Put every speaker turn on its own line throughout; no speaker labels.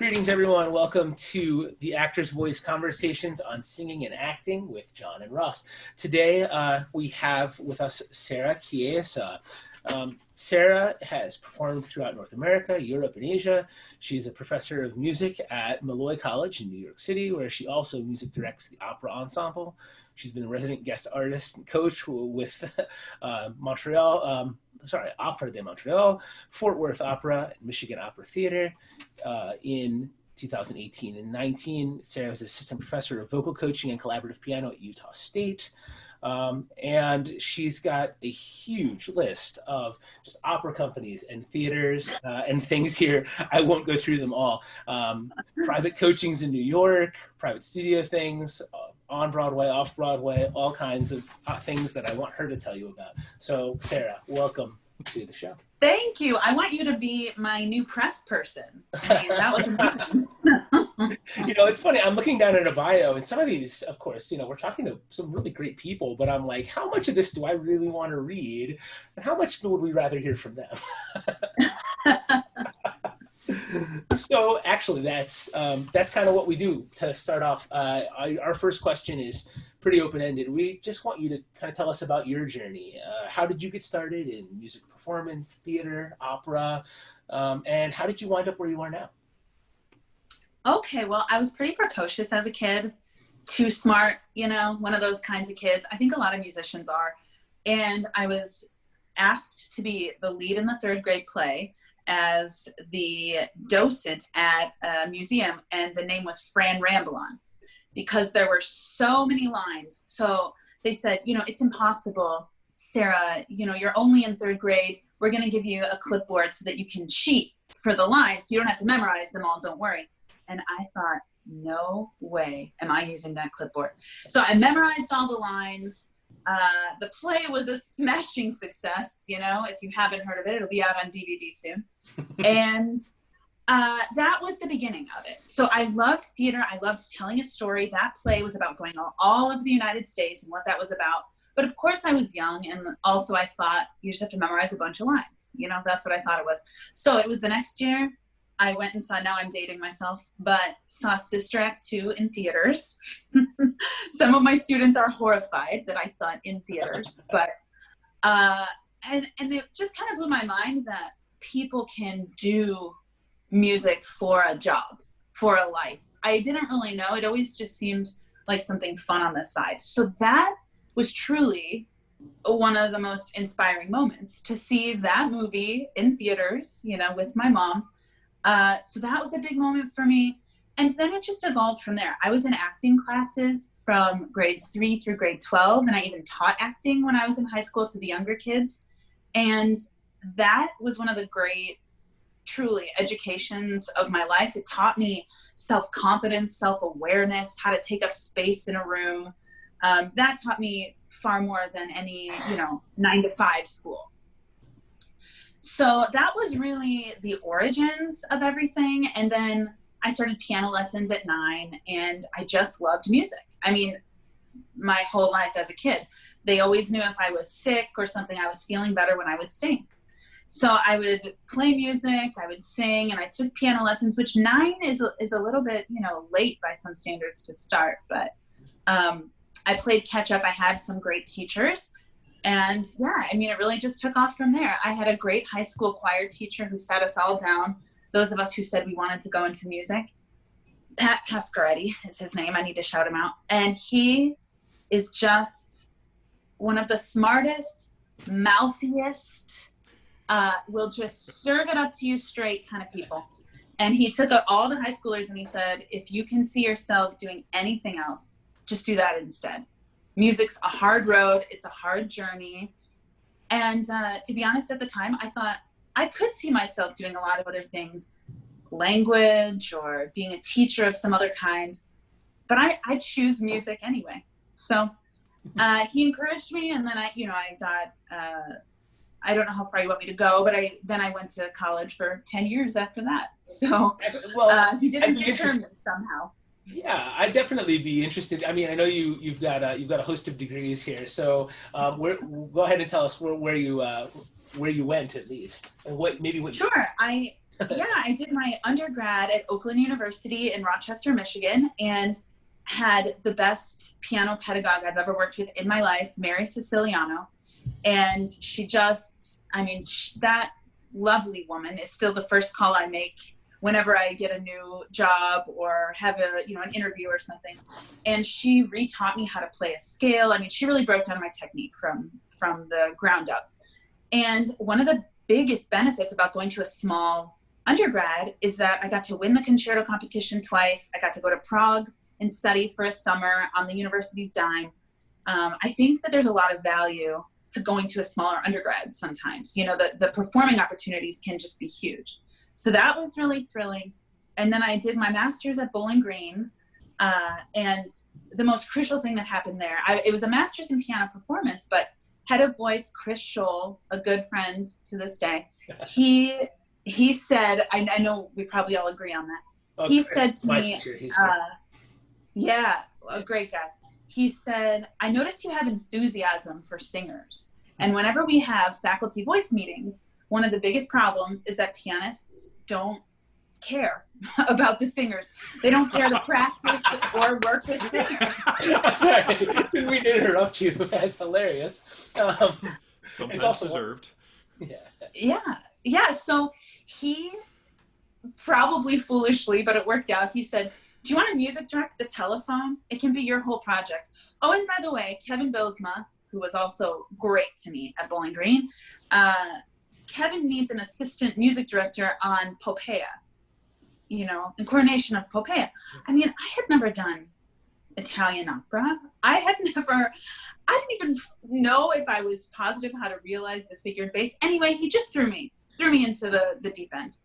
Greetings, everyone. Welcome to the Actor's Voice Conversations on Singing and Acting with John and Ross. Today, we have with us Sara Chiesa. Sara has performed throughout North America, Europe, and Asia. She's a professor of music at Malloy College in New York City, where she also music directs the opera ensemble. She's been a resident guest artist and coach with Opera de Montreal, Fort Worth Opera, and Michigan Opera Theater. In 2018 and 19, Sara was assistant professor of vocal coaching and collaborative piano at Utah State. And she's got a huge list of just opera companies and theaters and things here. I won't go through them all. Private coachings in New York, private studio things, on Broadway, off Broadway, all kinds of things that I want her to tell you about. So Sara, welcome to the show.
Thank you. I want you to be my new press person. I mean, that was amazing.
It's funny. I'm looking down at a bio, and some of these, of course, we're talking to some really great people, but I'm like, how much of this do I really want to read? And how much would we rather hear from them? So actually, that's kind of what we do to start off. Our first question is pretty open-ended. We just want you to kind of tell us about your journey. How did you get started in music performance, theater, opera, and how did you wind up where you are now?
Okay, well, I was pretty precocious as a kid, too smart, one of those kinds of kids. I think a lot of musicians are. And I was asked to be the lead in the third grade play as the docent at a museum, and the name was Fran Ramblon, because there were so many lines. So they said, it's impossible, Sara, you're only in third grade. We're going to give you a clipboard so that you can cheat for the lines. So you don't have to memorize them all, don't worry. And I thought, no way am I using that clipboard. So I memorized all the lines. The play was a smashing success. If you haven't heard of it, it'll be out on DVD soon. And that was the beginning of it. So I loved theater. I loved telling a story. That play was about going all over the United States and what that was about. But of course I was young, and also I thought you just have to memorize a bunch of lines. That's what I thought it was. So it was the next year I went and saw, now I'm dating myself, but saw Sister Act 2 in theaters. Some of my students are horrified that I saw it in theaters, but and it just kind of blew my mind that people can do music for a job, for a life. I didn't really know. It always just seemed like something fun on the side. So that was truly one of the most inspiring moments, to see that movie in theaters, with my mom. So that was a big moment for me. And then it just evolved from there. I was in acting classes from grades 3 through grade 12, and I even taught acting when I was in high school to the younger kids. And that was one of the great, truly, educations of my life. It taught me self-confidence, self-awareness, how to take up space in a room. That taught me far more than any, 9-to-5 school. So that was really the origins of everything. And then I started piano lessons at 9, and I just loved music. I mean, my whole life as a kid, they always knew if I was sick or something, I was feeling better when I would sing. So I would play music, I would sing, and I took piano lessons, which 9 is a little bit, late by some standards to start. But I played catch up. I had some great teachers. And yeah, it really just took off from there. I had a great high school choir teacher who sat us all down, those of us who said we wanted to go into music. Pat Pasquaretti is his name. I need to shout him out. And he is just one of the smartest, mouthiest, will just serve it up to you straight kind of people. And he took all the high schoolers and he said, if you can see yourselves doing anything else, just do that instead. Music's a hard road. It's a hard journey. And to be honest, at the time, I thought I could see myself doing a lot of other things, language or being a teacher of some other kind. But I choose music anyway. So he encouraged me. And then I got, I don't know how far you want me to go, but I went to college for 10 years after that. So he didn't determine somehow.
Yeah, I'd definitely be interested. I know you've got a host of degrees here, so go ahead and tell us where you went, at least, and what.
Sure, Yeah, I did my undergrad at Oakland University in Rochester, Michigan, and had the best piano pedagogue I've ever worked with in my life, Mary Siciliano. And she just, I mean, that lovely woman is still the first call I make whenever I get a new job or have an interview or something. And she retaught me how to play a scale. I mean, she really broke down my technique from the ground up. And one of the biggest benefits about going to a small undergrad is that I got to win the concerto competition twice. I got to go to Prague and study for a summer on the university's dime. I think that there's a lot of value to going to a smaller undergrad sometimes. The performing opportunities can just be huge. So that was really thrilling. And then I did my master's at Bowling Green. And the most crucial thing that happened there, it was a master's in piano performance, but head of voice, Chris Scholl, a good friend to this day, he said, I know we probably all agree on that.
Oh,
he
Chris,
said to me, yeah, a great guy. He said, I noticed you have enthusiasm for singers. And whenever we have faculty voice meetings, one of the biggest problems is that pianists don't care about the singers. They don't care to practice or work with singers.
Sorry, didn't mean to interrupt you. That's hilarious.
Sometimes
also
deserved.
Yeah. So he probably foolishly, but it worked out. He said, do you want to music direct the telephone? It can be your whole project. Oh, and by the way, Kevin Bylsma, who was also great to me at Bowling Green, Kevin needs an assistant music director on Popea, in coronation of Popea. I mean, I had never done Italian opera. I didn't even know if I was positive how to realize the figured bass. Anyway, he just threw me into the deep end.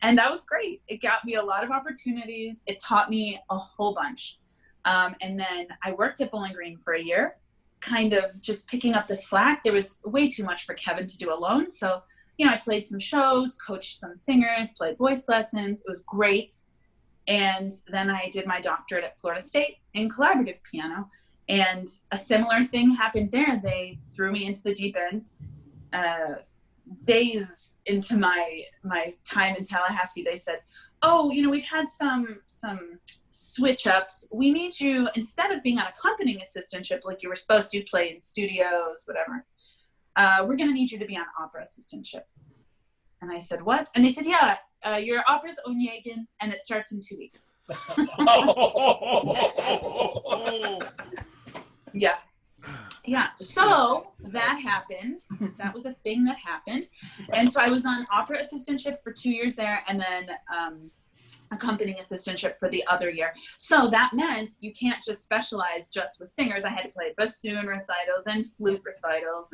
And that was great. It got me a lot of opportunities. It taught me a whole bunch. And then I worked at Bowling Green for a year, kind of just picking up the slack. There was way too much for Kevin to do alone. So, I played some shows, coached some singers, played voice lessons. It was great. And then I did my doctorate at Florida State in collaborative piano. And a similar thing happened there. They threw me into the deep end. Days into my time in Tallahassee, they said, oh, we've had some switch ups. We need you, instead of being on accompanying assistantship like you were supposed to, play in studios, whatever, we're going to need you to be on opera assistantship. And I said, what? And they said, yeah, your opera's Onegin, and it starts in 2 weeks. Yeah. So that happened. That was a thing that happened. And so I was on opera assistantship for 2 years there, and then accompanying assistantship for the other year. So that meant you can't just specialize just with singers. I had to play bassoon recitals and flute recitals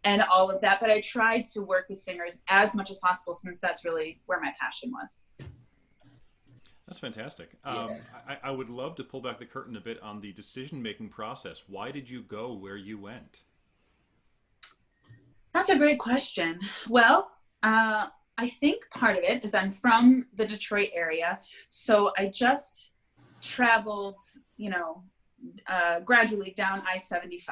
and all of that. But I tried to work with singers as much as possible, since that's really where my passion was.
That's fantastic. I would love to pull back the curtain a bit on the decision-making process. Why did you go where you went?
That's a great question. Well, I think part of it is I'm from the Detroit area. So I just traveled, gradually down I-75.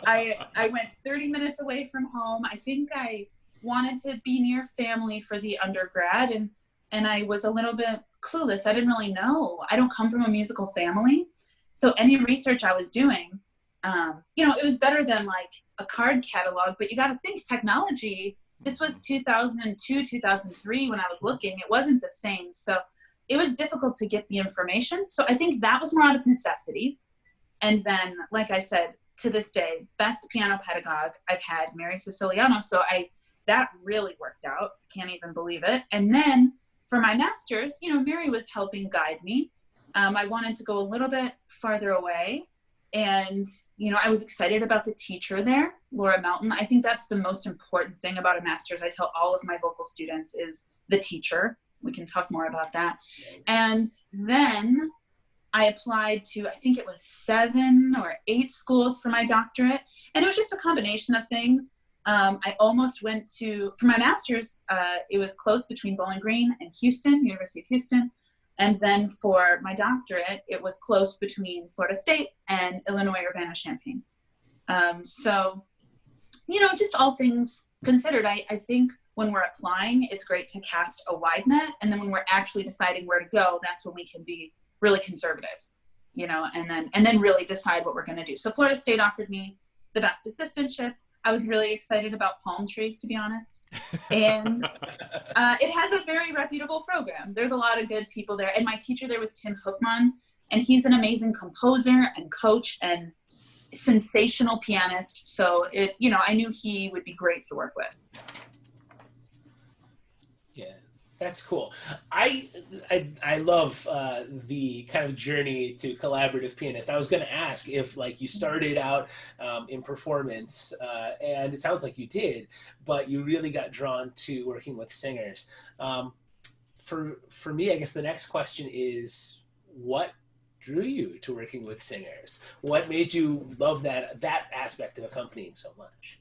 I went 30 minutes away from home. I think I wanted to be near family for the undergrad, and I was a little bit clueless. I didn't really know. I don't come from a musical family. So any research I was doing, it was better than like a card catalog, but you got to think technology. This was 2002, 2003 when I was looking. It wasn't the same. So it was difficult to get the information. So I think that was more out of necessity. And then, like I said, to this day, best piano pedagogue I've had, Mary Siciliano. So that really worked out. Can't even believe it. And then for my master's, Mary was helping guide me. I wanted to go a little bit farther away. And, I was excited about the teacher there, Laura Melton. I think that's the most important thing about a master's. I tell all of my vocal students is the teacher. We can talk more about that. And then I applied to, I think it was 7 or 8 schools for my doctorate. And it was just a combination of things. I almost went for my master's, it was close between Bowling Green and Houston, University of Houston. And then for my doctorate, it was close between Florida State and Illinois Urbana-Champaign. So, just all things considered, I think when we're applying, it's great to cast a wide net. And then when we're actually deciding where to go, that's when we can be really conservative, and then really decide what we're going to do. So Florida State offered me the best assistantship. I was really excited about palm trees, to be honest. And it has a very reputable program. There's a lot of good people there. And my teacher there was Tim Hookman, and he's an amazing composer and coach and sensational pianist. So I knew he would be great to work with.
Yeah, that's cool. I love the kind of journey to collaborative pianist. I was going to ask if you started out in performance, and it sounds like you did, but you really got drawn to working with singers. For me, I guess the next question is, what drew you to working with singers? What made you love that aspect of accompanying so much?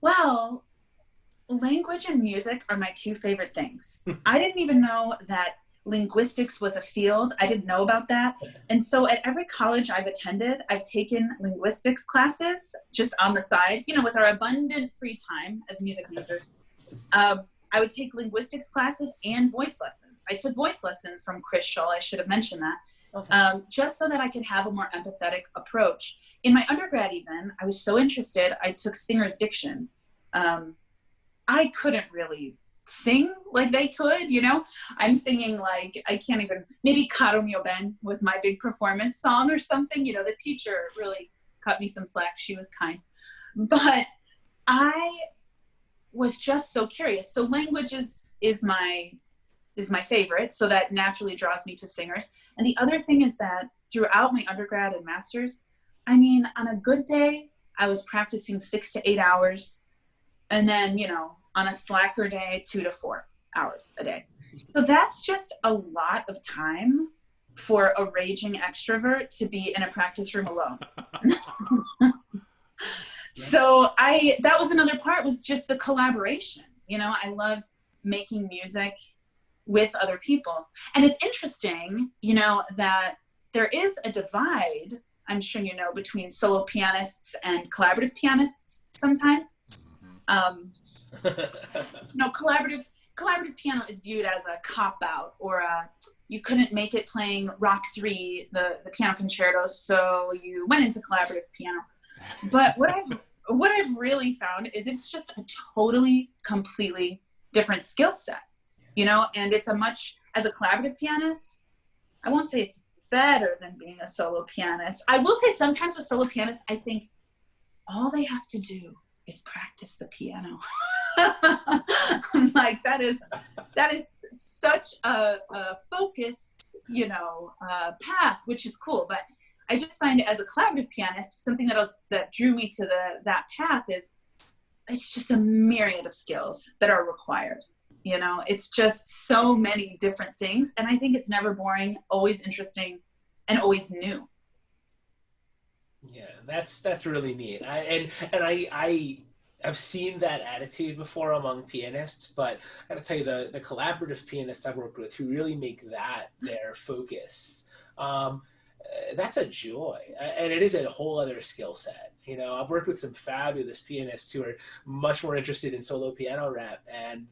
Well, language and music are my two favorite things. I didn't even know that linguistics was a field. I didn't know about that. And so at every college I've attended, I've taken linguistics classes just on the side, with our abundant free time as music majors. I would take linguistics classes and voice lessons. I took voice lessons from Chris Shull. I should have mentioned that. Okay. Just so that I could have a more empathetic approach. In my undergrad even, I was so interested, I took singer's diction. I couldn't really sing like they could, I'm singing I can't even, maybe Caro Mio Ben was my big performance song or something. The teacher really cut me some slack. She was kind. But I was just so curious. So language is my favorite. So that naturally draws me to singers. And the other thing is that throughout my undergrad and master's, on a good day, I was practicing 6 to 8 hours. And then, on a slacker day, 2 to 4 hours a day. So that's just a lot of time for a raging extrovert to be in a practice room alone. So that was another part, was just the collaboration. I loved making music with other people. And it's interesting, that there is a divide, I'm sure between solo pianists and collaborative pianists sometimes. Collaborative piano is viewed as a cop-out, or you couldn't make it playing Rock 3, the piano concerto, so you went into collaborative piano. But what I've really found is it's just a totally, completely different skill set, and it's as a collaborative pianist, I won't say it's better than being a solo pianist. I will say sometimes a solo pianist, I think all they have to do is practice the piano. I'm like, that is such a focused, path, which is cool. But I just find as a collaborative pianist, something that drew me to that path is it's just a myriad of skills that are required. It's just so many different things. And I think it's never boring, always interesting, and always new.
Yeah, that's really neat. I've seen that attitude before among pianists, but I gotta tell you, the collaborative pianists I've worked with who really make that their focus, that's a joy, and it is a whole other skill set. I've worked with some fabulous pianists who are much more interested in solo piano rep, and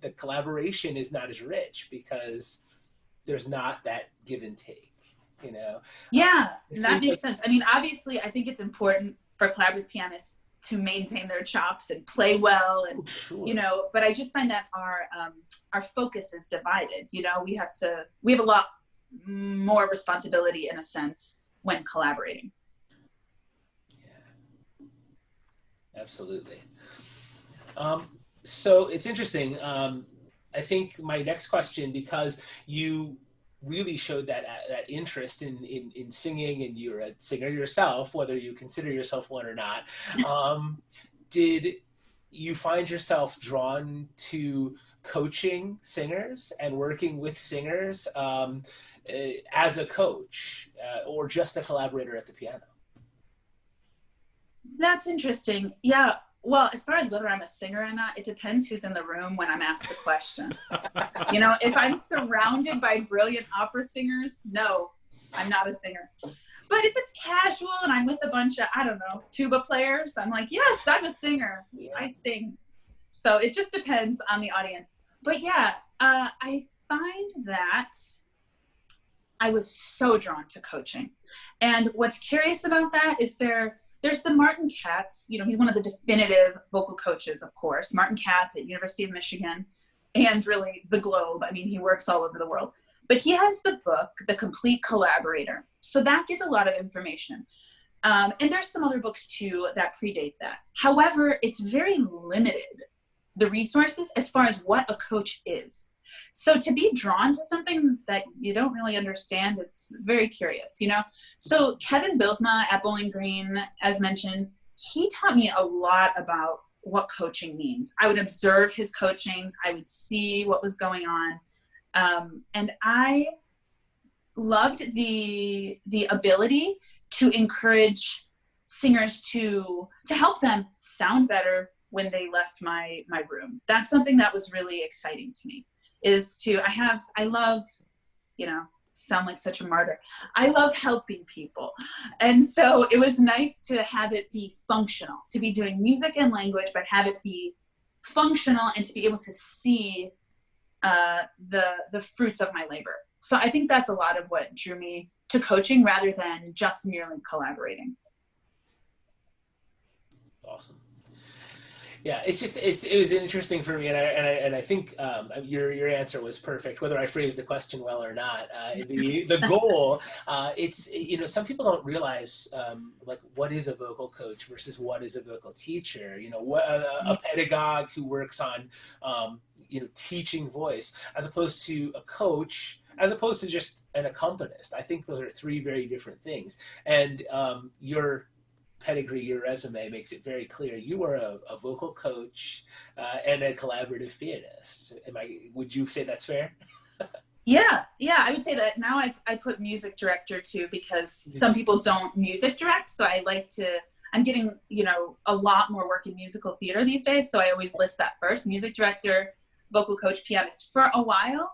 the collaboration is not as rich because there's not that give and take.
Yeah, that makes sense. Obviously, I think it's important for collaborative pianists to maintain their chops and play well, and sure. But I just find that our focus is divided. We have a lot more responsibility in a sense when collaborating.
Yeah, absolutely. So it's interesting. I think my next question, because you really showed that interest in singing, and you're a singer yourself, whether you consider yourself one or not. Did you find yourself drawn to coaching singers and working with singers as a coach, or just a collaborator at the piano?
That's interesting. Yeah. Well, as far as whether I'm a singer or not, it depends who's in the room when I'm asked the question. If I'm surrounded by brilliant opera singers, no, I'm not a singer. But if it's casual and I'm with a bunch of, tuba players, I'm like, yes, I'm a singer. Yeah. I sing. So it just depends on the audience. But yeah, I find that I was so drawn to coaching. And what's curious about that is there's the Martin Katz, you know, he's one of the definitive vocal coaches, of course, Martin Katz at University of Michigan, and really the globe. I mean, he works all over the world. But he has the book, The Complete Collaborator. So that gives a lot of information. And there's some other books too that predate that. However, it's very limited, the resources, as far as what a coach is. So to be drawn to something that you don't really understand, it's very curious, you know? So Kevin Bylsma at Bowling Green, as mentioned, he taught me a lot about what coaching means. I would observe his coachings. I would see what was going on. And I loved the ability to encourage singers to help them sound better when they left my room. That's something that was really exciting to me, I love, you know, sound like such a martyr. I love helping people. And so it was nice to have it be functional, to be doing music and language, but have it be functional and to be able to see the fruits of my labor. So I think that's a lot of what drew me to coaching rather than just merely collaborating.
Awesome. Yeah, it was interesting for me, and I think your answer was perfect. Whether I phrased the question well or not, the goal, it's, you know, some people don't realize like what is a vocal coach versus what is a vocal teacher. You know, what a pedagogue who works on you know, teaching voice, as opposed to a coach, as opposed to just an accompanist. I think those are three very different things. And your pedigree, your resume makes it very clear. You are a vocal coach and a collaborative pianist. Would you say that's fair?
Yeah, I would say that now I put music director too, because some people don't music direct. So I'm getting, you know, a lot more work in musical theater these days. So I always list that first: music director, vocal coach, pianist. For a while,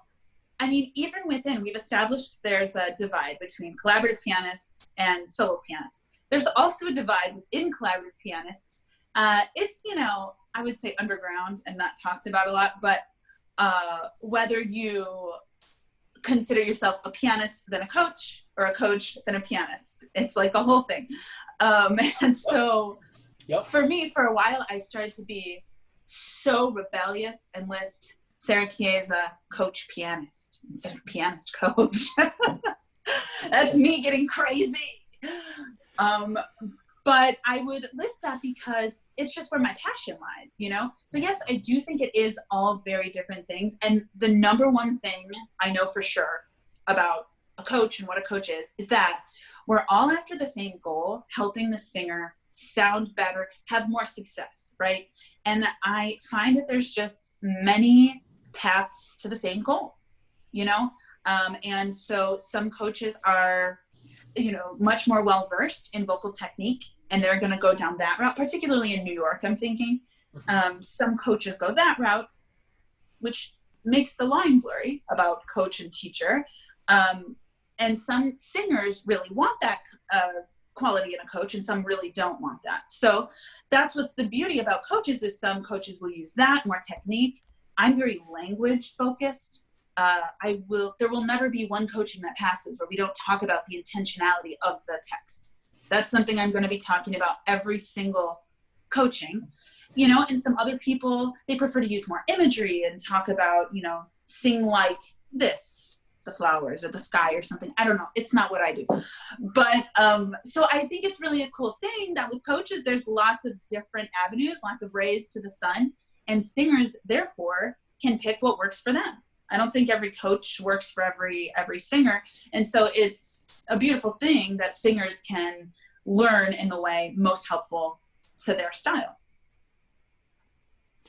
I mean, even within, we've established there's a divide between collaborative pianists and solo pianists. There's also a divide within collaborative pianists. It's, you know, I would say underground and not talked about a lot, but whether you consider yourself a pianist then a coach, or a coach then a pianist, it's like a whole thing. And so for me, for a while, I started to be so rebellious and list Sara Chiesa, coach pianist, instead of pianist coach. That's me getting crazy. But I would list that because it's just where my passion lies, you know? So yes, I do think it is all very different things. And the number one thing I know for sure about a coach and what a coach is that we're all after the same goal: helping the singer sound better, have more success, right? And I find that there's just many paths to the same goal, you know? And so some coaches are, you know, much more well-versed in vocal technique, and they're going to go down that route, particularly in New York, I'm thinking. Some coaches go that route, which makes the line blurry about coach and teacher. And some singers really want that quality in a coach, and some really don't want that. So that's what's the beauty about coaches, is some coaches will use that, more technique. I'm very language focused. There will never be one coaching that passes where we don't talk about the intentionality of the text. That's something I'm going to be talking about every single coaching, you know. And some other people, they prefer to use more imagery and talk about, you know, sing like this, the flowers or the sky or something. I don't know. It's not what I do. But so I think it's really a cool thing that with coaches, there's lots of different avenues, lots of rays to the sun, and singers, therefore, can pick what works for them. I don't think every coach works for every singer. And so it's a beautiful thing that singers can learn in the way most helpful to their style.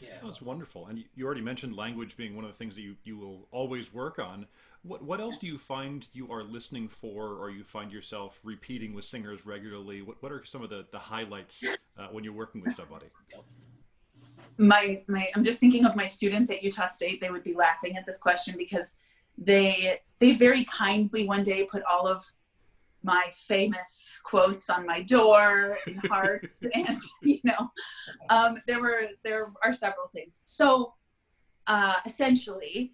Yeah, that's wonderful. And you already mentioned language being one of the things that you will always work on. What else do you find you are listening for, or you find yourself repeating with singers regularly? What are some of the highlights when you're working with somebody?
I'm just thinking of my students at Utah State. They would be laughing at this question because they very kindly one day put all of my famous quotes on my door in hearts, and there are several things. So essentially,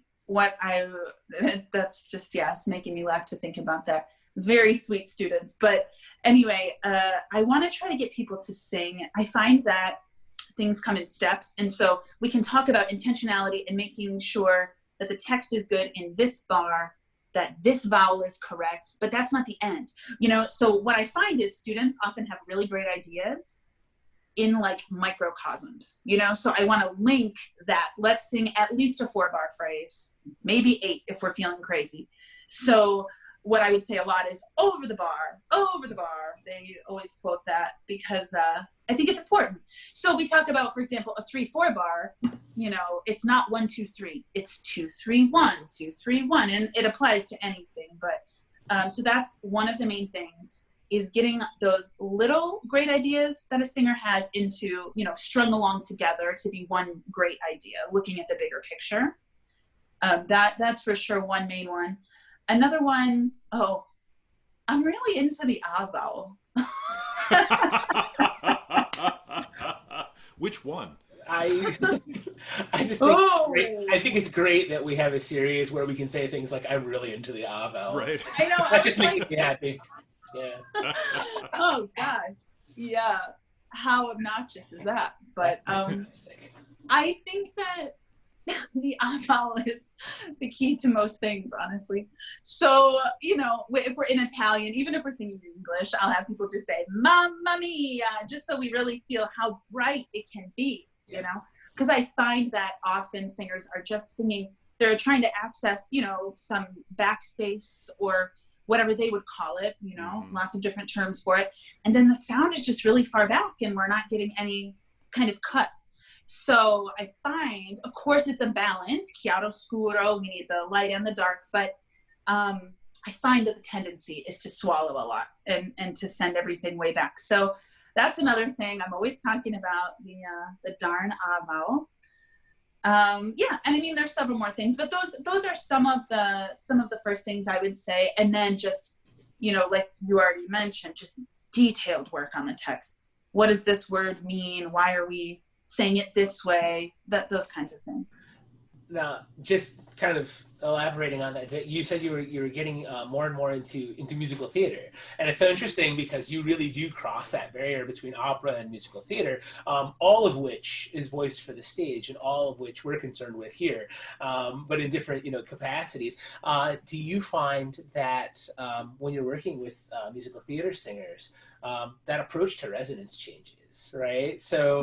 that's just, it's making me laugh to think about that. Very sweet students, but anyway, I want to try to get people to sing. I find that things come in steps, and so we can talk about intentionality and making sure that the text is good in this bar, that this vowel is correct, but that's not the end. So what I find is students often have really great ideas in like microcosms, so I want to link that. Let's sing at least a 4-bar phrase, maybe 8 if we're feeling crazy. So what I would say a lot is over the bar, over the bar. They always quote that because I think it's important. So we talk about, for example, a 3/4 bar, it's not 1 2 3, it's 2 3 1 2 3 1, and it applies to anything. But so that's one of the main things, is getting those little great ideas that a singer has into, strung along together to be one great idea, looking at the bigger picture. That's for sure one main one. Another one, I'm really into the ah vowel.
Which one?
I just think I think it's great that we have a series where we can say things like, I'm really into the ah vowel.
Right.
I know.
That just makes me happy. Yeah.
Oh God. Yeah. How obnoxious is that? But I think that the ah vowel is the key to most things, honestly. So, if we're in Italian, even if we're singing in English, I'll have people just say, Mamma mia, just so we really feel how bright it can be, because I find that often singers are just singing, they're trying to access, some backspace or whatever they would call it, lots of different terms for it. And then the sound is just really far back and we're not getting any kind of cut. So I find, of course, it's a balance, chiaro scuro, we need the light and the dark, but I find that the tendency is to swallow a lot and to send everything way back. So that's another thing. I'm always talking about the darn ah vowel. And I mean, there's several more things, but those are some of the first things I would say. And then just, like you already mentioned, just detailed work on the text. What does this word mean? Why are we saying it this way? Those kinds of things.
Now, just kind of elaborating on that, you said you were getting more and more into musical theater, and it's so interesting because you really do cross that barrier between opera and musical theater, all of which is voiced for the stage, and all of which we're concerned with here, but in different capacities. Do you find that when you're working with musical theater singers, that approach to resonance changes, right? So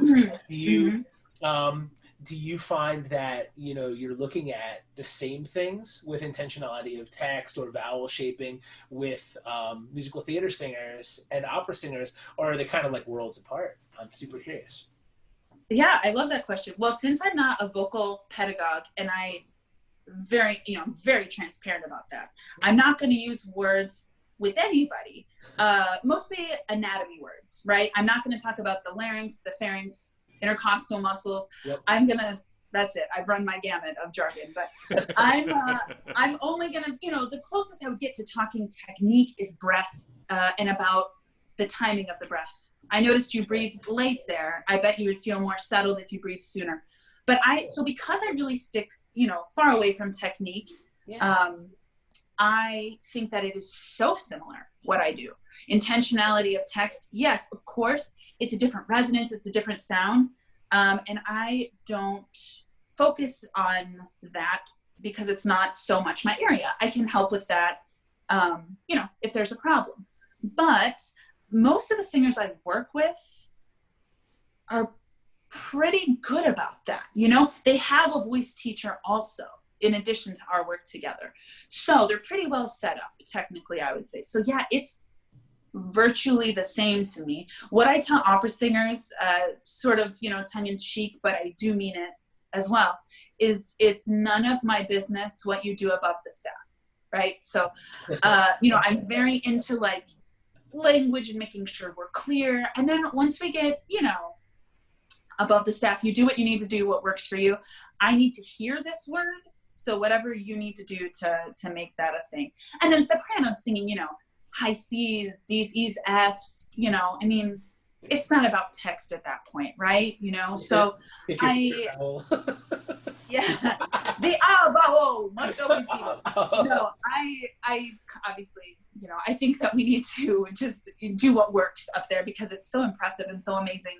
do you find that you're looking at the same things with intentionality of text or vowel shaping with musical theater singers and opera singers, or are they kind of like worlds apart? I'm super curious.
Yeah, I love that question. Well, since I'm not a vocal pedagogue, and I'm very transparent about that, I'm not going to use words with anybody, mostly anatomy words, right? I'm not going to talk about the larynx, the pharynx, intercostal muscles. Yep. That's it. I've run my gamut of jargon, but I'm only gonna, the closest I would get to talking technique is breath, and about the timing of the breath. I noticed you breathed late there. I bet you would feel more settled if you breathed sooner. But because I really stick, far away from technique, I think that it is so similar what I do. Intentionality of text, yes, of course, it's a different resonance, it's a different sound, and I don't focus on that because it's not so much my area. I can help with that, if there's a problem. But most of the singers I work with are pretty good about that. They have a voice teacher also, in addition to our work together. So they're pretty well set up, technically, I would say. So yeah, it's virtually the same to me. What I tell opera singers, sort of, tongue in cheek, but I do mean it as well, is it's none of my business what you do above the staff, right? So, I'm very into like language and making sure we're clear. And then once we get, above the staff, you do what you need to do, what works for you. I need to hear this word. So whatever you need to do to make that a thing. And then soprano singing, high C's, D's, E's, F's, you know, I mean, it's not about text at that point, right? You know, so yeah, the vowel must always be there. No, I obviously, you know, I think that we need to just do what works up there because it's so impressive and so amazing,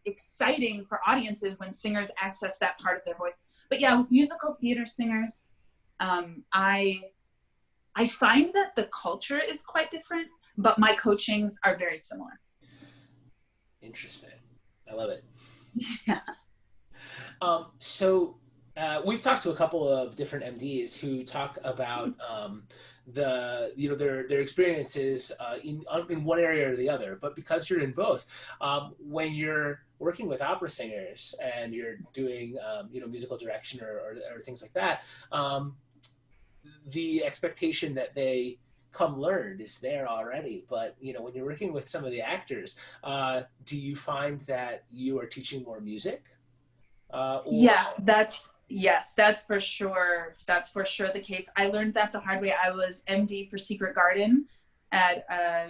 exciting for audiences when singers access that part of their voice. But yeah, with musical theater singers, I find that the culture is quite different, but my coachings are very similar.
Interesting. I love it.
Yeah.
So we've talked to a couple of different MDs who talk about their experiences in one area or the other. But because you're in both, when you're working with opera singers and you're doing musical direction or things like that, the expectation that they come learned is there already. But when you're working with some of the actors, do you find that you are teaching more music?
That's for sure. That's for sure the case. I learned that the hard way. I was MD for Secret Garden at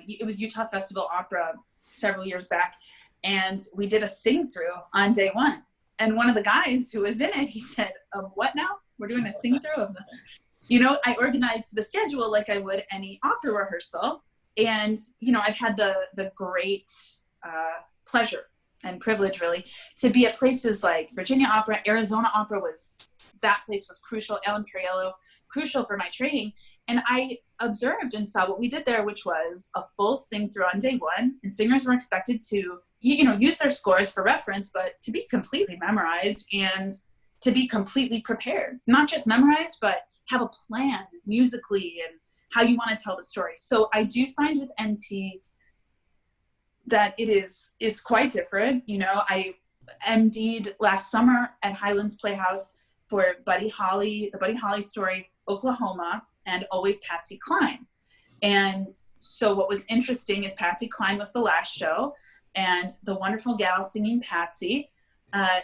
it was Utah Festival Opera several years back, and we did a sing through on day one. And one of the guys who was in it, he said, "What now? We're doing a sing through of the." I organized the schedule like I would any opera rehearsal. And, I've had the great pleasure and privilege, really, to be at places like Virginia Opera, Arizona Opera that place was crucial, El Imperiello, crucial for my training. And I observed and saw what we did there, which was a full sing through on day one. And singers were expected to, use their scores for reference, but to be completely memorized and to be completely prepared, not just memorized, but have a plan musically and how you want to tell the story. So I do find with MT that it's quite different. I MD'd last summer at Highlands Playhouse for the Buddy Holly story, Oklahoma, and Always Patsy Cline. And so what was interesting is Patsy Cline was the last show, and the wonderful gal singing Patsy,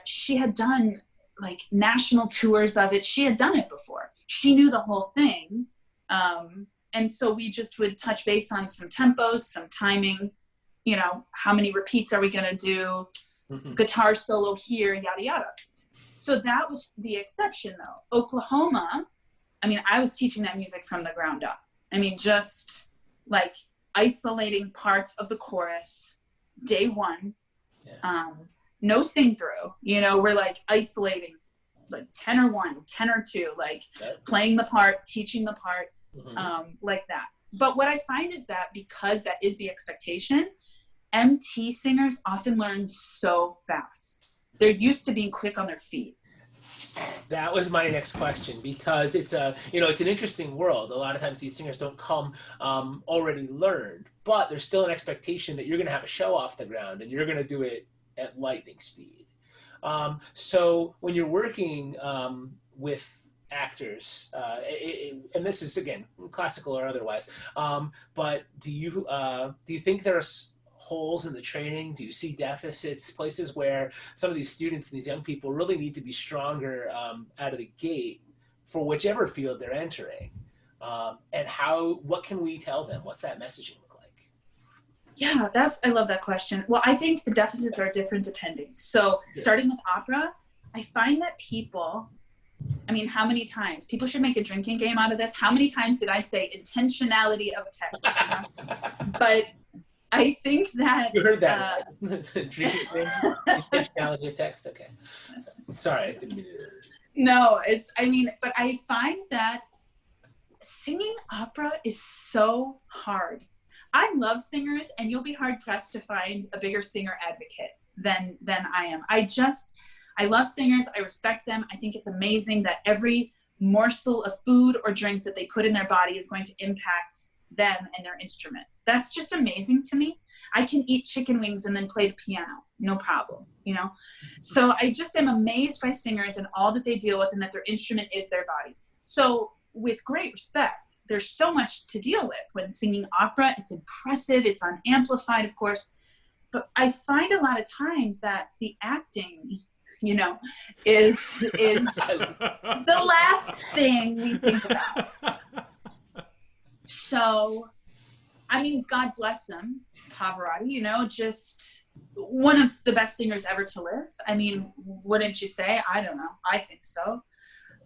she had done like national tours of it. She had done it before. She knew the whole thing. And so we just would touch base on some tempos, some timing, how many repeats are we going to do? Mm-hmm. Guitar solo here, yada, yada. So that was the exception though. Oklahoma, I was teaching that music from the ground up. Just like isolating parts of the chorus day one. Yeah. No sing through, we're like isolating like tenor 1, tenor 2, like playing the part, teaching the part, mm-hmm. Like that. But what I find is that because that is the expectation, MT singers often learn so fast. They're used to being quick on their feet.
That was my next question, because it's an interesting world. A lot of times these singers don't come already learned, but there's still an expectation that you're going to have a show off the ground and you're going to do it at lightning speed. So when you're working with actors, and this is again classical or otherwise, but do you think there's holes in the training? Do you see deficits, places where some of these students and these young people really need to be stronger out of the gate for whichever field they're entering? And what can we tell them? What's that messaging look like?
Yeah, I love that question. Well, I think the deficits are different depending. So starting with opera, I find that people, how many times? People should make a drinking game out of this. How many times did I say intentionality of text? But I think that...
You heard that. Drinking game, intentionality of text. Okay. Sorry, I didn't mean to...
No, but I find that singing opera is so hard. I love singers, and you'll be hard-pressed to find a bigger singer advocate than I am. I love singers. I respect them. I think it's amazing that every morsel of food or drink that they put in their body is going to impact them and their instrument. That's just amazing to me. I can eat chicken wings and then play the piano. No problem, So I just am amazed by singers and all that they deal with, and that their instrument is their body. So with great respect, there's so much to deal with when singing opera. It's impressive. It's unamplified, of course. But I find a lot of times that the acting, is the last thing we think about. So I mean, God bless him, Pavarotti, you know, just one of the best singers ever to live. I mean, wouldn't you say? I don't know. I think so.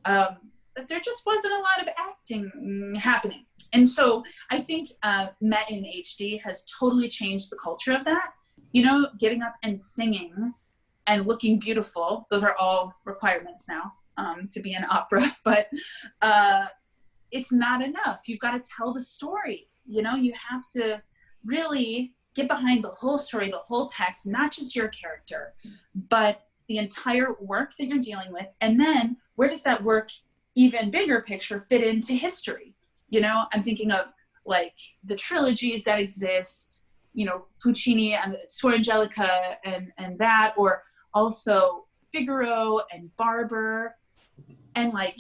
But there just wasn't a lot of acting happening. And so I think Met in HD has totally changed the culture of that. You know, getting up and singing and looking beautiful, those are all requirements now to be an opera, but it's not enough. You've got to tell the story. You know, you have to really get behind the whole story, the whole text, not just your character, but the entire work that you're dealing with. And then where does that work, even bigger picture, fit into history? You know, I'm thinking of like the trilogies that exist, you know, Puccini and Suor Angelica and that, or also Figaro and Barber, and like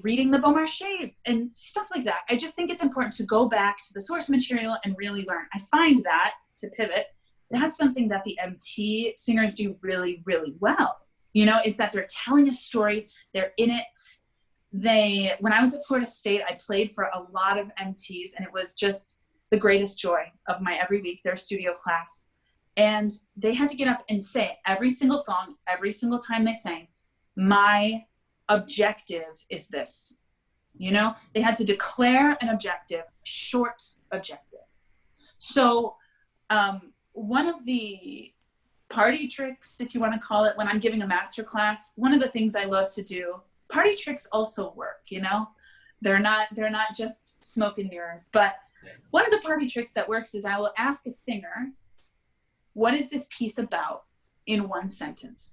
reading the Beaumarchais and stuff like that. I just think it's important to go back to the source material and really learn. I find that, to pivot, that's something that the MT singers do really, really well, you know, is that they're telling a story, they're in it. When I was at Florida State, I played for a lot of MTs, and it was just the greatest joy of my every week, their studio class. And they had to get up and say every single song, every single time they sang, my objective is this. You know, they had to declare an objective, short objective. So one of the party tricks, if you want to call it, when I'm giving a master class, one of the things I love to do, party tricks also work, you know, they're not just smoke and mirrors, but one of the party tricks that works is I will ask a singer, what is this piece about in one sentence?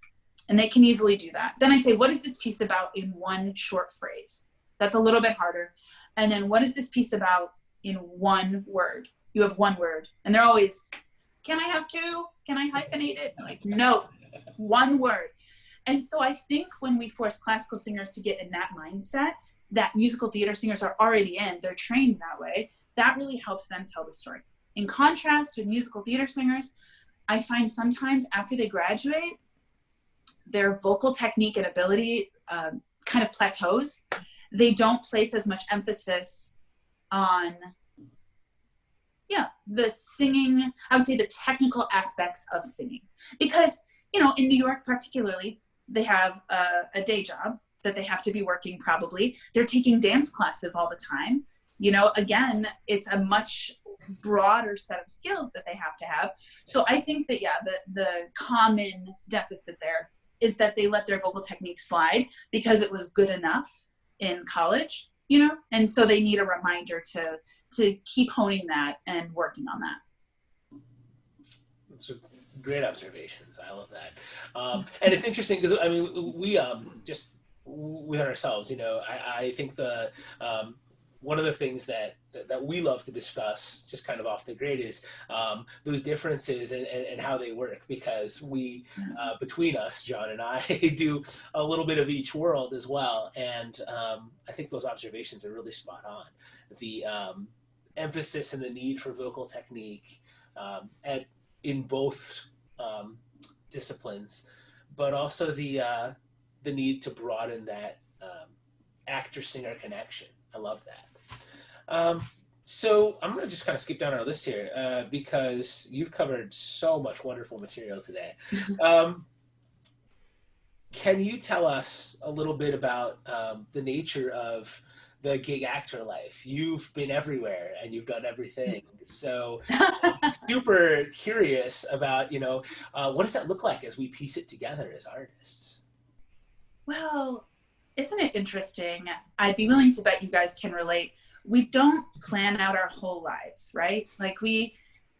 And they can easily do that. Then I say, what is this piece about in one short phrase? That's a little bit harder. And then what is this piece about in one word? You have one word. And they're always, can I have two? Can I hyphenate it? I'm like, no, one word. And so I think when we force classical singers to get in that mindset that musical theater singers are already in, they're trained that way, that really helps them tell the story. In contrast with musical theater singers, I find sometimes after they graduate, their vocal technique and ability kind of plateaus. They don't place as much emphasis on, the singing, I would say the technical aspects of singing. Because, you know, in New York particularly, they have a day job that they have to be working probably. They're taking dance classes all the time. You know, again, it's a much broader set of skills that they have to have. So I think that, the common deficit there is that they let their vocal technique slide because it was good enough in college, you know, and so they need a reminder to keep honing that and working on that.
Those are great observations. I love that. And it's interesting because, I mean, we just within ourselves, you know, I think one of the things that we love to discuss just kind of off the grid is those differences and how they work, because we between us, John and I, do a little bit of each world as well. And I think those observations are really spot on. The emphasis and the need for vocal technique in both disciplines, but also the need to broaden that actor-singer connection. I love that. So I'm going to just kind of skip down our list here because you've covered so much wonderful material today. Can you tell us a little bit about the nature of the gig actor life? You've been everywhere and you've done everything. So I'm super curious about, you know, what does that look like as we piece it together as artists?
Well, isn't it interesting? I'd be willing to bet you guys can relate. We don't plan out our whole lives, right? Like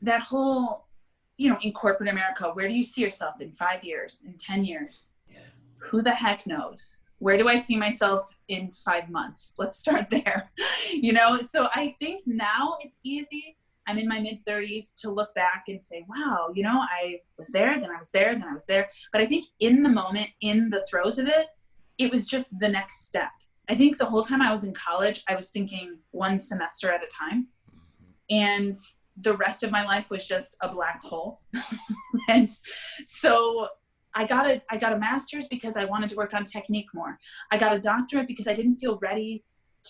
that whole, you know, in corporate America, where do you see yourself in 5 years, in 10 years? Yeah. Who the heck knows? Where do I see myself in 5 months? Let's start there, you know? So I think now it's easy. I'm in my mid-30s to look back and say, wow, you know, I was there, then I was there, then I was there. But I think in the moment, in the throes of it, it was just the next step. I think the whole time I was in college, I was thinking one semester at a time. And the rest of my life was just a black hole. And so I got a master's because I wanted to work on technique more. I got a doctorate because I didn't feel ready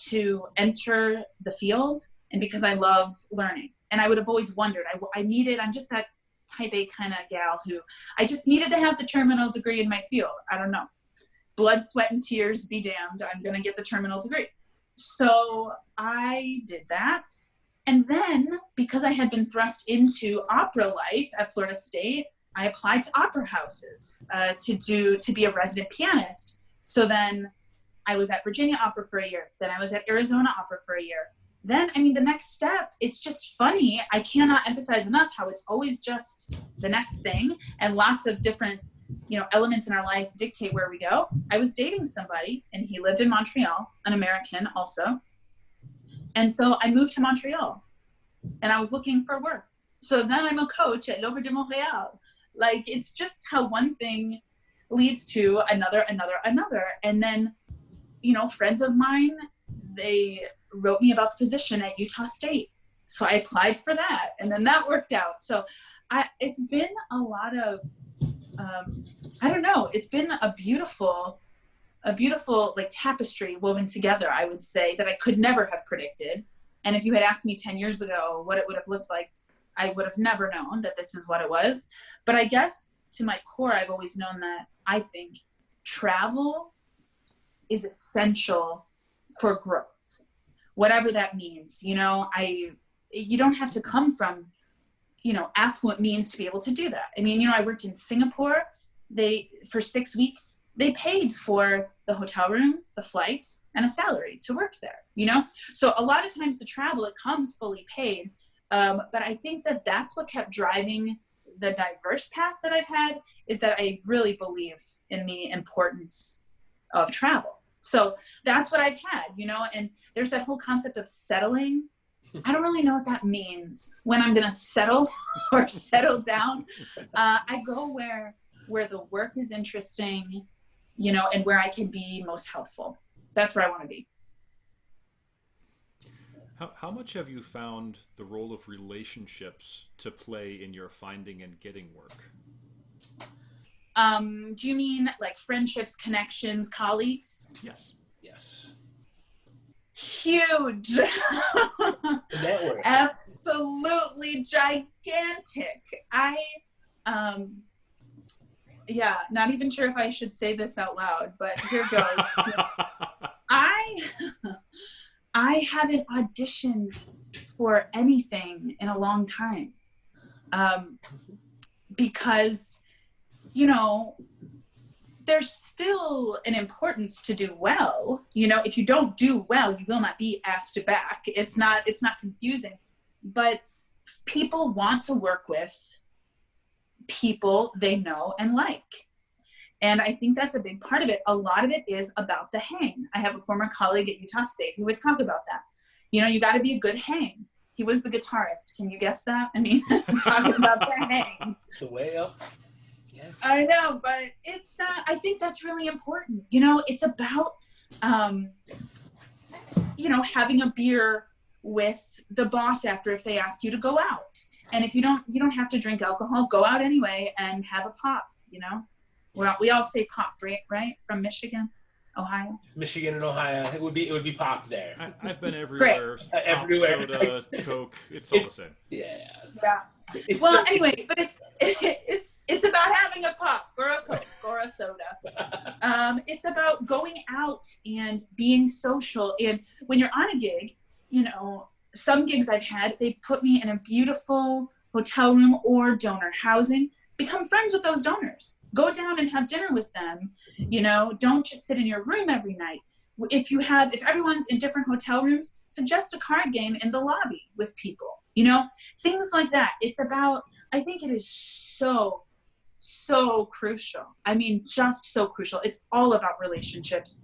to enter the field and because I love learning. And I would have always wondered, I'm just that type A kind of gal who I just needed to have the terminal degree in my field. I don't know. Blood, sweat, and tears be damned. I'm going to get the terminal degree. So I did that. And then because I had been thrust into opera life at Florida State, I applied to opera houses to be a resident pianist. So then I was at Virginia Opera for a year. Then I was at Arizona Opera for a year. Then, I mean, the next step, it's just funny. I cannot emphasize enough how it's always just the next thing, and lots of different, elements in our life dictate where we go. I was dating somebody and he lived in Montreal, an American also. And so I moved to Montreal and I was looking for work. So then I'm a coach at L'Opéra de Montréal. Like, it's just how one thing leads to another. And then, friends of mine, they wrote me about the position at Utah State. So I applied for that, and then that worked out. So it's been a lot of, it's been a beautiful like tapestry woven together, I would say, that I could never have predicted. And if you had asked me 10 years ago what it would have looked like, I would have never known that this is what it was. But I guess to my core, I've always known that I think travel is essential for growth, whatever that means. You don't have to come from, affluent means to be able to do that. I mean, I worked in Singapore. For 6 weeks, they paid for the hotel room, the flight, and a salary to work there, So a lot of times the travel, it comes fully paid. But I think that that's what kept driving the diverse path that I've had, is that I really believe in the importance of travel. So that's what I've had, and there's that whole concept of settling. I don't really know what that means, when I'm going to settle or settle down. I go where the work is interesting, and where I can be most helpful. That's where I want to be.
How much have you found the role of relationships to play in your finding and getting work?
Do you mean like friendships, connections, colleagues?
Yes.
Huge.
Network.
Absolutely gigantic. Not even sure if I should say this out loud, but here goes. I haven't auditioned for anything in a long time, because, there's still an importance to do well. If you don't do well, you will not be asked back. It's not confusing, but people want to work with people they know and like. And I think that's a big part of it. A lot of it is about the hang. I have a former colleague at Utah State who would talk about that. You got to be a good hang. He was the guitarist. Can you guess that? I mean, talking about the hang.
It's the way up. Yeah.
I know, but it's, I think that's really important. It's about, having a beer with the boss after, if they ask you to go out. And if you don't have to drink alcohol, go out anyway and have a pop, We all say pop, right? From Michigan, Ohio.
Michigan and Ohio, it would be pop there.
I've been everywhere. Pop,
everywhere.
Soda, Coke, it's all the same.
Yeah.
Anyway, but it's about having a pop or a Coke or a soda. It's about going out and being social. And when you're on a gig, some gigs I've had, they put me in a beautiful hotel room or donor housing. Become friends with those donors. Go down and have dinner with them. Don't just sit in your room every night. If everyone's in different hotel rooms, suggest a card game in the lobby with people. Things like that. It's about, I think it is so, so crucial. I mean, just so crucial. It's all about relationships,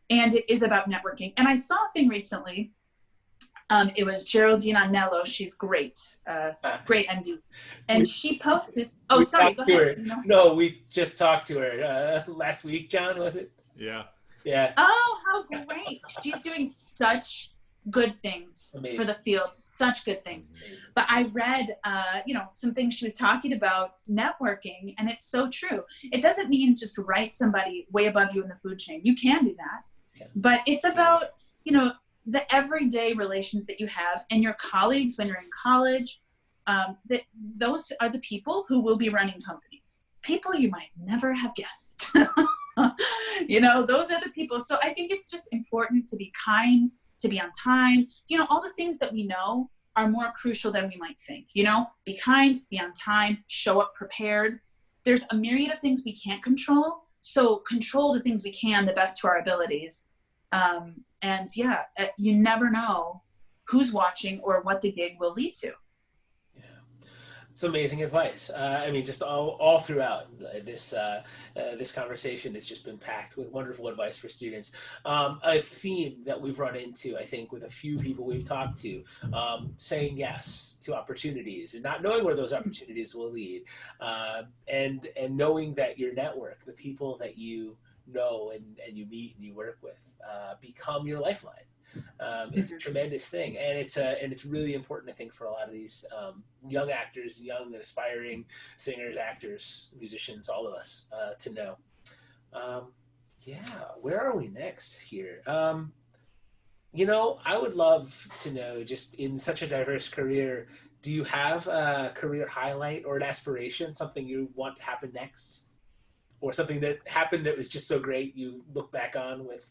and it is about networking. And I saw a thing recently. It was Geraldine Anello. She's great, great MD. And she posted, go ahead.
No, we just talked to her last week, John, was it?
Yeah.
Oh, how great. She's doing such good things for the field, such good things. But I read, some things she was talking about networking, and it's so true. It doesn't mean just write somebody way above you in the food chain. You can do that. But it's about, the everyday relations that you have and your colleagues when you're in college, that those are the people who will be running companies. People you might never have guessed. You know, those are the people. So I think it's just important to be kind, to be on time. You know, all the things that we know are more crucial than we might think. You know, be kind, be on time, show up prepared. There's a myriad of things we can't control. So control the things we can the best to our abilities. And yeah, you never know who's watching or what the gig will lead to.
It's amazing advice. I mean, just all throughout this this conversation has just been packed with wonderful advice for students. A theme that we've run into, I think, with a few people we've talked to, saying yes to opportunities and not knowing where those opportunities will lead, and knowing that your network, the people that you know and you meet and you work with, become your lifeline. It's a tremendous thing, and it's really important, I think, for a lot of these young actors, young and aspiring singers, actors, musicians, all of us to know. Yeah, where are we next here? You know, I would love to know, just in such a diverse career, do you have a career highlight or an aspiration, something you want to happen next, or something that happened that was just so great you look back on with?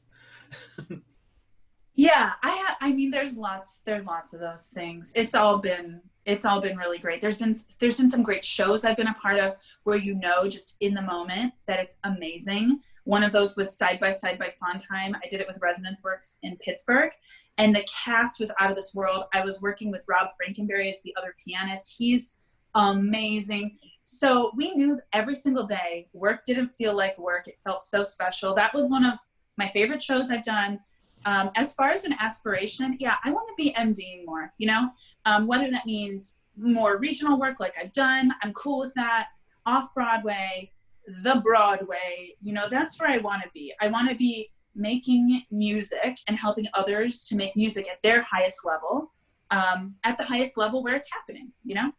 Yeah, I mean, there's lots of those things. It's all been really great. There's been some great shows I've been a part of where, you know, just in the moment that it's amazing. One of those was Side by Sondheim. I did it with Resonance Works in Pittsburgh, and the cast was out of this world. I was working with Rob Frankenberry as the other pianist. He's amazing. So we knew every single day work didn't feel like work. It felt so special. That was one of my favorite shows I've done. As far as an aspiration, yeah, I want to be MDing more, you know, whether that means more regional work like I've done, I'm cool with that. Off Broadway, the Broadway, you know, that's where I want to be. I want to be making music and helping others to make music at their highest level, at the highest level where it's happening, you know?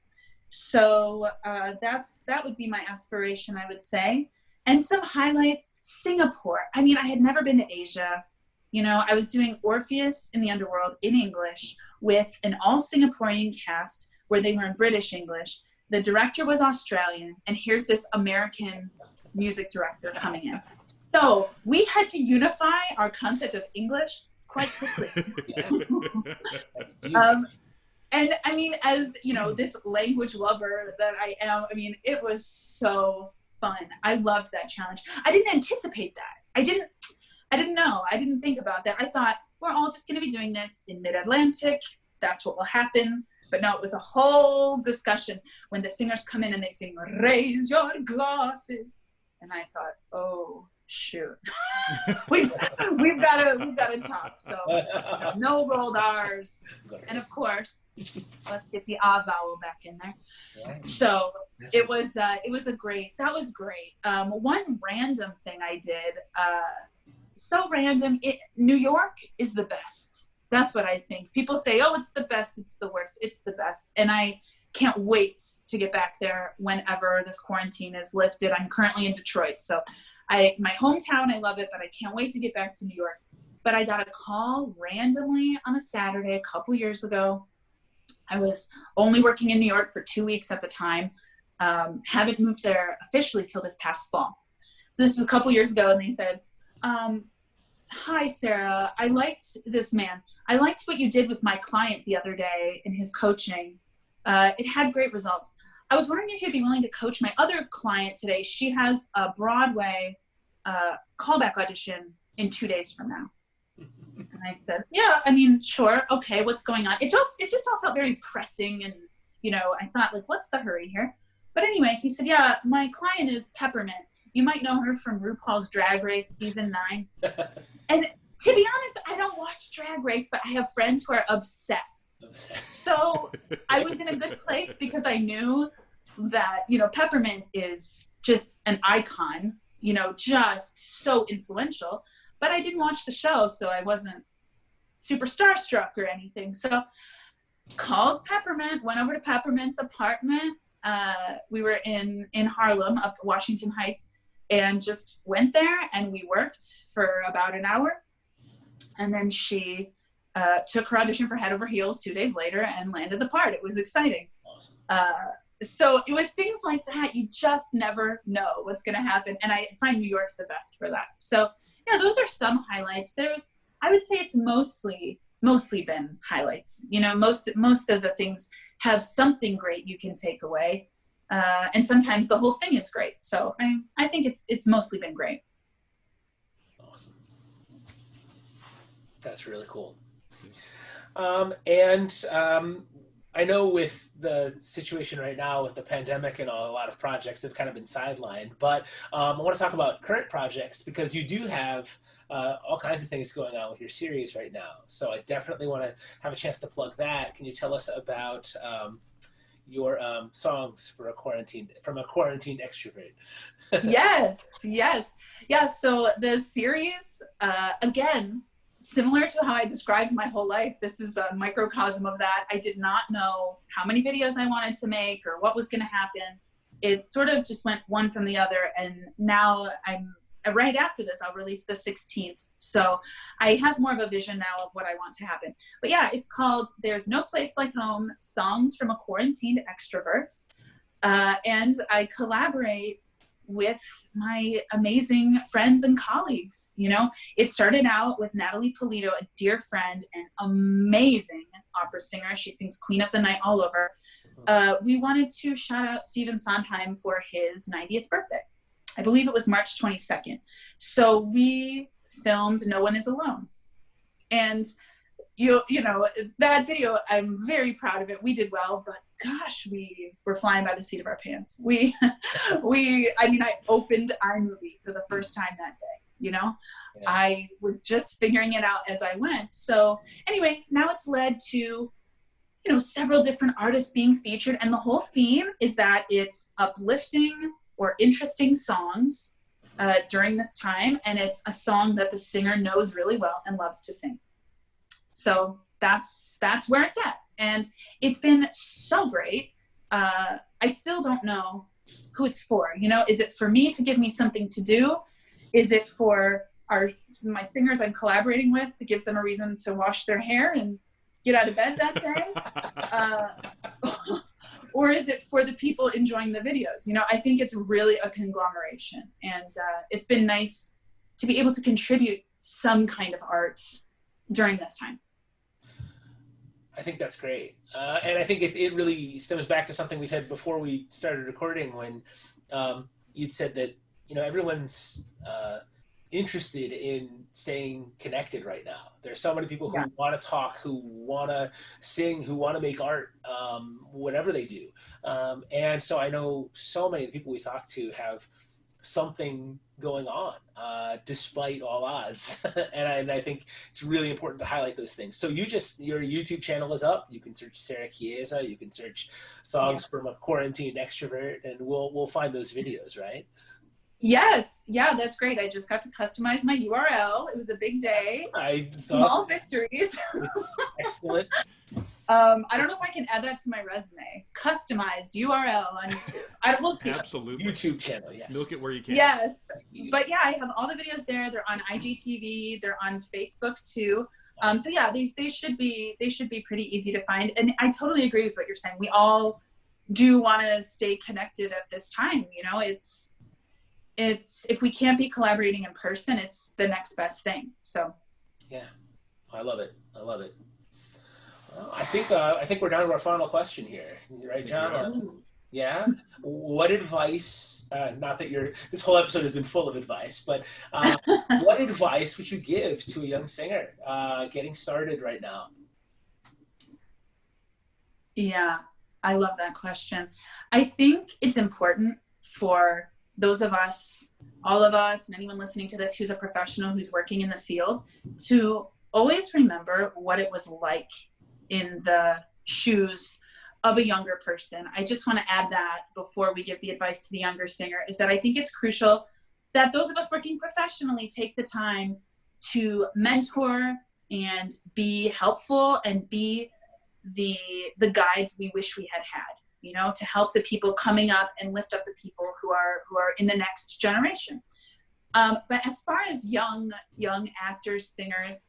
So that would be my aspiration, I would say. And some highlights, Singapore. I mean, I had never been to Asia. You know, I was doing Orpheus in the Underworld in English with an all Singaporean cast where they learned British English. The director was Australian, and here's this American music director coming in. So we had to unify our concept of English quite quickly. And I mean, as you know, this language lover that I am, I mean, it was so fun. I loved that challenge. I didn't anticipate that. I didn't know. I didn't think about that. I thought we're all just going to be doing this in Mid-Atlantic. That's what will happen. But no, it was a whole discussion when the singers come in and they sing, "Raise your glasses." And I thought, oh, shoot. we've got to talk. So no rolled R's. And of course, let's get the ah vowel back in there. So it was great. That was great. One random thing I did, so random. New York is the best. That's what I think. People say, oh, it's the best, it's the worst. It's the best. And I can't wait to get back there whenever this quarantine is lifted. I'm currently in Detroit. So my hometown, I love it, but I can't wait to get back to New York. But I got a call randomly on a Saturday a couple years ago. I was only working in New York for 2 weeks at the time. Haven't moved there officially till this past fall. So this was a couple years ago, and they said, hi, Sara, I liked this man. I liked what you did with my client the other day in his coaching. It had great results. I was wondering if you'd be willing to coach my other client today. She has a Broadway callback audition in 2 days from now. And I said, yeah, I mean, sure. Okay, what's going on? It just all felt very pressing. And, you know, I thought, like, what's the hurry here? But anyway, he said, yeah, my client is Peppermint. You might know her from RuPaul's Drag Race season 9. And to be honest, I don't watch Drag Race, but I have friends who are obsessed. So I was in a good place because I knew that, you know, Peppermint is just an icon, you know, just so influential. But I didn't watch the show, so I wasn't super starstruck or anything. So called Peppermint, went over to Peppermint's apartment. We were in Harlem, up Washington Heights, and just went there, and we worked for about an hour. And then she took her audition for Head Over Heels 2 days later and landed the part. It was exciting.
Awesome.
So it was things like that. You just never know what's going to happen. And I find New York's the best for that. So yeah, those are some highlights. I would say it's mostly been highlights. You know, most of the things have something great you can take away. And sometimes the whole thing is great. So I think it's mostly been great.
Awesome. That's really cool. I know with the situation right now with the pandemic and all, a lot of projects have kind of been sidelined, but I want to talk about current projects because you do have all kinds of things going on with your series right now. So I definitely want to have a chance to plug that. Can you tell us about your songs from a quarantine extrovert?
Yes. Yeah, so the series, again, similar to how I described my whole life, this is a microcosm of that. I did not know how many videos I wanted to make or what was going to happen. It sort of just went one from the other. And now right after this, I'll release the 16th. So I have more of a vision now of what I want to happen. But yeah, it's called There's No Place Like Home, Songs from a Quarantined Extrovert. And I collaborate with my amazing friends and colleagues. You know, it started out with Natalie Polito, a dear friend and amazing opera singer. She sings Queen of the Night all over. We wanted to shout out Stephen Sondheim for his 90th birthday. I believe it was March 22nd. So we filmed No One Is Alone. And you know, that video, I'm very proud of it. We did well, but gosh, we were flying by the seat of our pants. I opened iMovie for the first time that day, you know? Yeah. I was just figuring it out as I went. So anyway, now it's led to, you know, several different artists being featured. And the whole theme is that it's uplifting or interesting songs during this time. And it's a song that the singer knows really well and loves to sing. So that's where it's at. And it's been so great. I still don't know who it's for. You know, is it for me to give me something to do? Is it for my singers I'm collaborating with? It gives them a reason to wash their hair and get out of bed that day? Or is it for the people enjoying the videos? You know, I think it's really a conglomeration. And it's been nice to be able to contribute some kind of art during this time.
I think that's great. And I think it really stems back to something we said before we started recording when you'd said that, you know, everyone's interested in staying connected right now. There's so many people who want to talk, who want to sing, who want to make art, whatever they do. And so I know so many of the people we talk to have something going on despite all odds. and I think it's really important to highlight those things. So your YouTube channel is up. You can search Sara Chiesa, you can search Songs from a Quarantined Extrovert, and we'll find those videos, right?
Yes. Yeah, that's great. I just got to customize my URL. It was a big day. Small victories.
Excellent.
I don't know if I can add that to my resume. Customized URL on YouTube. We'll see.
Absolutely.
YouTube channel, yes.
Milk it where you can.
Yes. But yeah, I have all the videos there. They're on IGTV. They're on Facebook too. So yeah, they should be pretty easy to find. And I totally agree with what you're saying. We all do want to stay connected at this time. You know, it's if we can't be collaborating in person, it's the next best thing. So
yeah, I love it. Well, I think we're down to our final question here, right, John? Yeah. What advice? Not that this whole episode has been full of advice, but what advice would you give to a young singer getting started right now?
Yeah, I love that question. I think it's important for those of us, all of us, and anyone listening to this who's a professional, who's working in the field, to always remember what it was like in the shoes of a younger person. I just want to add that before we give the advice to the younger singer, is that I think it's crucial that those of us working professionally take the time to mentor and be helpful and be the guides we wish we had, you know, to help the people coming up and lift up the people who are in the next generation. But as far as young actors, singers,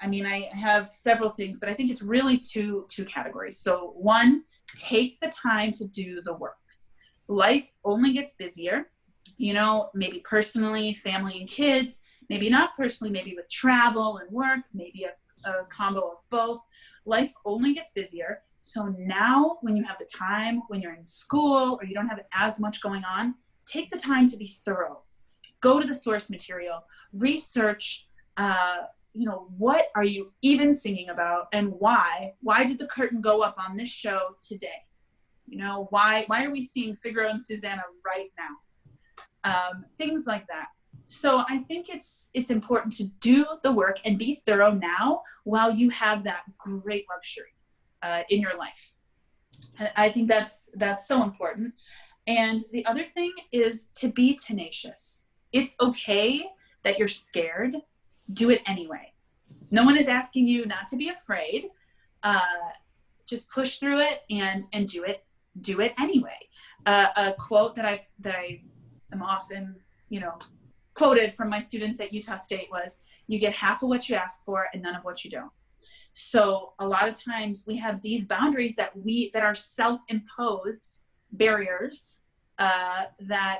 I mean, I have several things, but I think it's really two categories. So one, take the time to do the work. Life only gets busier, you know, maybe personally, family and kids, maybe not personally, maybe with travel and work, maybe a combo of both. Life only gets busier. So now when you have the time, when you're in school or you don't have as much going on, take the time to be thorough. Go to the source material, research, you know, what are you even singing about and why? Why did the curtain go up on this show today? You know, why are we seeing Figaro and Susanna right now? Things like that. So I think it's important to do the work and be thorough now while you have that great luxury in your life. I think that's so important. And the other thing is to be tenacious. It's okay that you're scared. Do it anyway. No one is asking you not to be afraid. Just push through it and do it. Do it anyway. A quote that I am often, you know, quoted from my students at Utah State was, "You get half of what you ask for and none of what you don't." So a lot of times we have these boundaries that are self-imposed barriers that,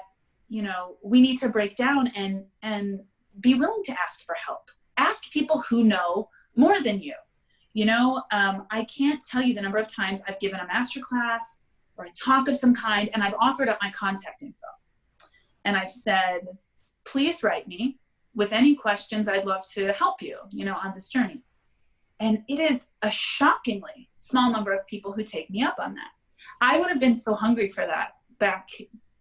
you know, we need to break down and be willing to ask for help. Ask people who know more than you. You know, I can't tell you the number of times I've given a masterclass or a talk of some kind, and I've offered up my contact info. And I've said, please write me with any questions. I'd love to help you, you know, on this journey. And it is a shockingly small number of people who take me up on that. I would have been so hungry for that back,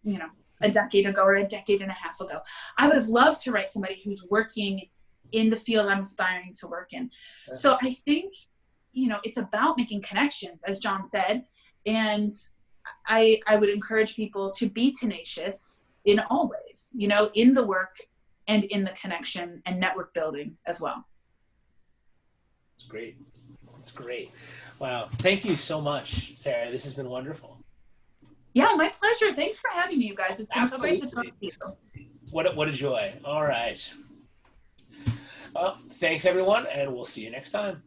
you know, a decade ago or a decade and a half ago. I would have loved to write somebody who's working in the field I'm aspiring to work in. So I think, you know, it's about making connections, as John said. And I would encourage people to be tenacious in all ways, you know, in the work and in the connection and network building as well.
It's great. It's great. Wow. Thank you so much, Sara. This has been wonderful.
Yeah, my pleasure. Thanks for having me, you guys. It's been
Absolutely.
so great to talk to you.
What a joy. All right. Well, thanks everyone, and we'll see you next time.